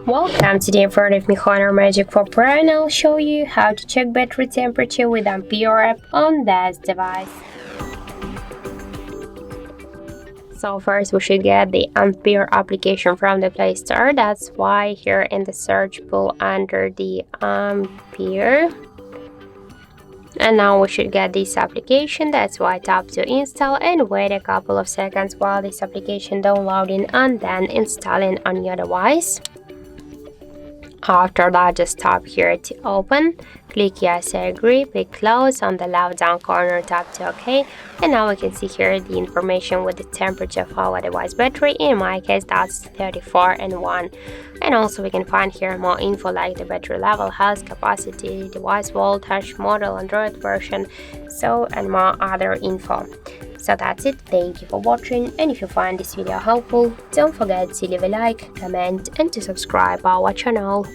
Welcome, today in front of me HONOR Magic4 Pro, and I'll show you how to check battery temperature with Ampere app on this device. So first we should get the Ampere application from the Play Store. That's why here in the search pull under the Ampere. And now we should get this application. That's why tap to install and wait a couple of seconds while this application downloading and then installing on your device. After that, just tap here to open, click yes I agree, pick close, on the left down corner tap to OK, and now we can see here the information with the temperature of our device battery. In my case that's 34 and 1, and also we can find here more info like the battery level, health, capacity, device voltage, model, Android version, and more other info. So that's it, thank you for watching, and if you find this video helpful, don't forget to leave a like, comment and to subscribe our channel.